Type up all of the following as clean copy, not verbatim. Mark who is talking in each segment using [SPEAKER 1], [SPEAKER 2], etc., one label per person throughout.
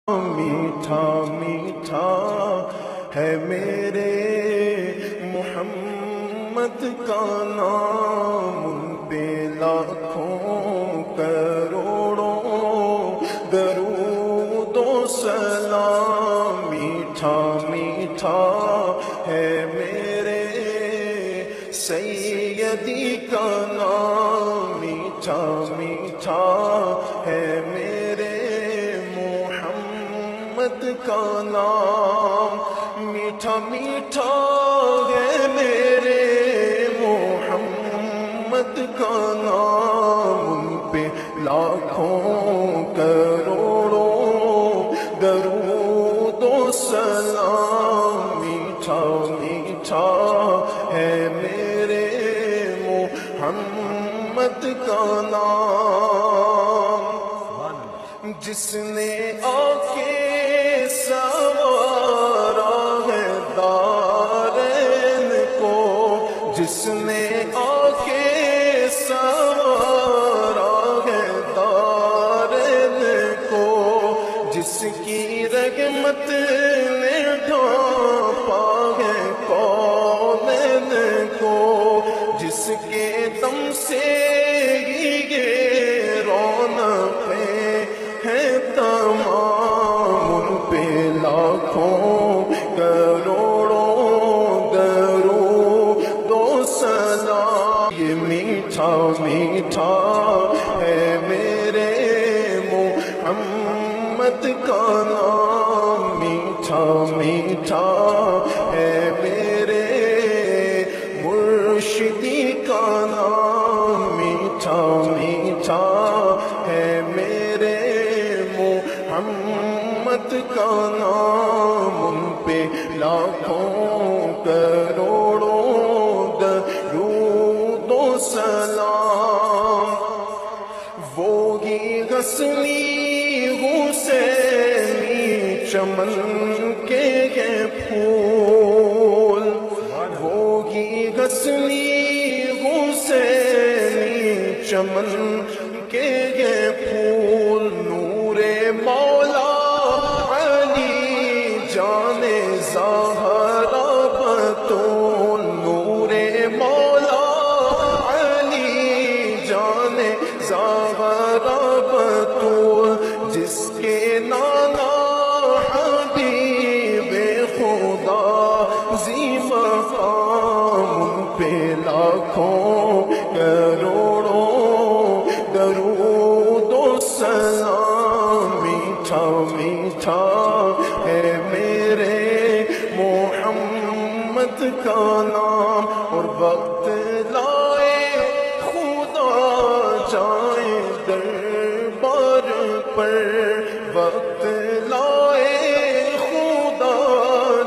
[SPEAKER 1] میٹھا میٹھا ہے میرے محمد کا نام، ان پہ لاکھوں کروڑوں درود و سلام۔ میٹھا میٹھا ہے میرے سیدی کا نام، میٹھا میٹھا ہے میرے محمد کا نام، میٹھا میٹھا ہے میرے محمد کا نام، ان پہ لاکھوں کروڑوں درود و سلام۔ میٹھا میٹھا ہے میرے محمد کا نام، جس نے آ کے سوارا ہے دارین کو، جس نے آ کے سوارا ہے دارین کو، جس کی رحمت نے ڈھانپا ہے کونین کو، جس کے دم سے ہی یہ رونقیں ہیں تمام، ان پہ لاکھوں کروڑوں درود و سلام۔ یہ میٹھا میٹھا ہے میرے محمد کا نام، میٹھا میٹھا ہے میرے مرشدی کا نام، میٹھا میٹھا ہے میرے محمد کا نام، ان پہ لاکھوں کروڑوں درود و سلام۔ وہی غزنی حسینی چمن کے یہ پھول، وہی غزنی حسینی چمن کے یہ پھول، نور مولا علی جان زہرا بطول، نور مولا علی جان زہرا بطول، جس کے نانا حبیب خدا ذی مقام، ان پہ لاکھوں کروڑوں درود و سلام۔ میٹھا میٹھا ہے میرے محمد کا نام، اور وقت لائے خدا جائیں دربار پر، وقت لائے خدا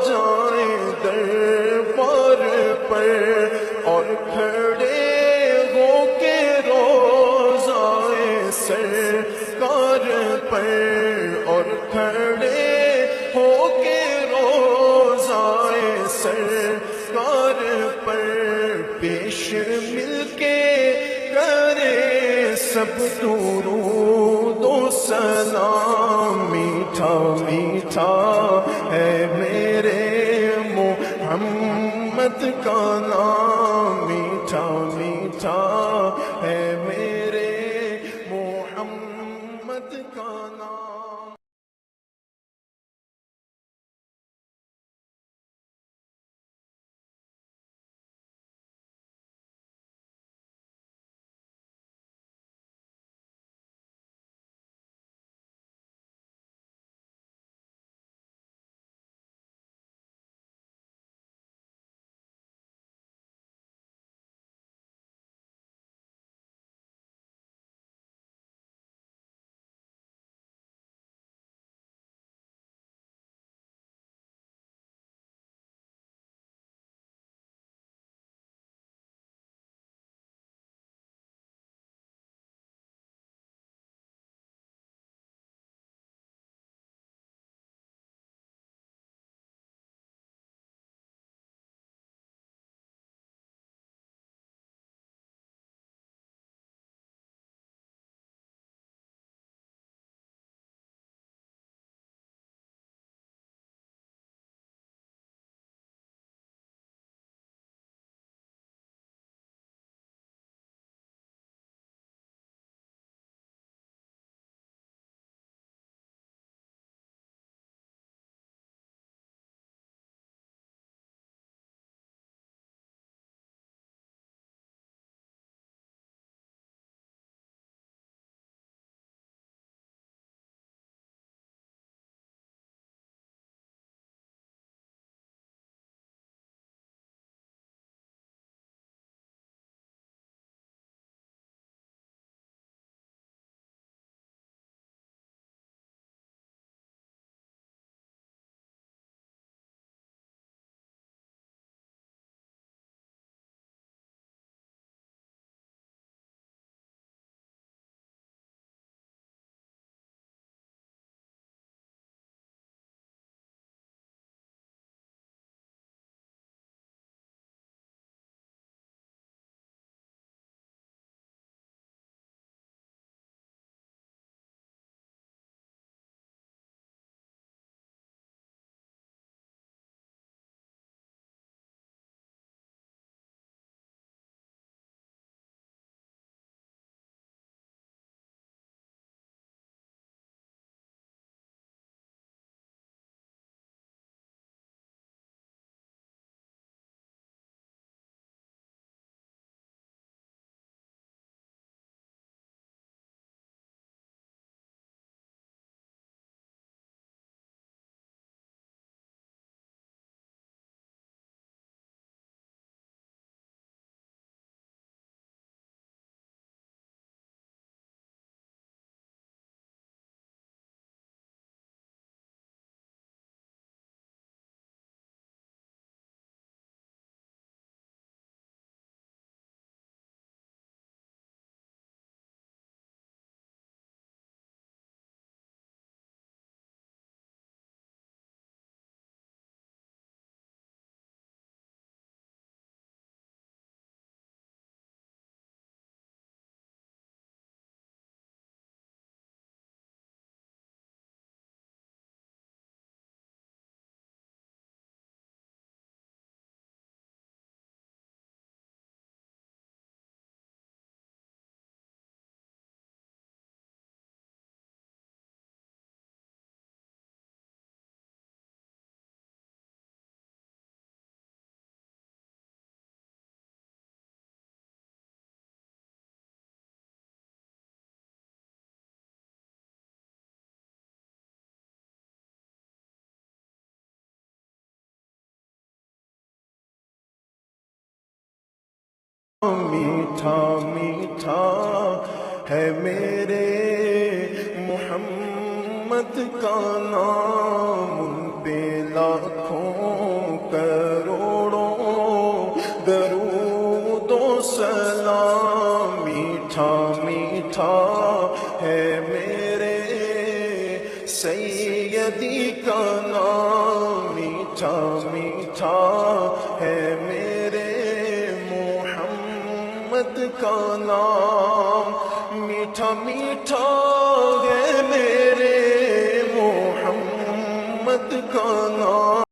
[SPEAKER 1] جائیں دربار پر، اور کھڑے ہو کے روضائے سرکار پر، اور کھڑے ہو کے روضائے سرکار پر، پیش مل کے کرے سب درود و سلام۔ میٹھا میٹھا ہے میرے محمد کا نام، میٹھا میٹھا ہے میرے محمد کا نام۔ میٹھا میٹھا ہے میرے محمد کا نام، ان پہ لاکھوں کروڑوں درود و سلام۔ میٹھا میٹھا ہے میرے سیدی کا نام، میٹھا میٹھا ہے میرے محمد کا نام، میٹھا میٹھا ہے میرے محمد کا نام۔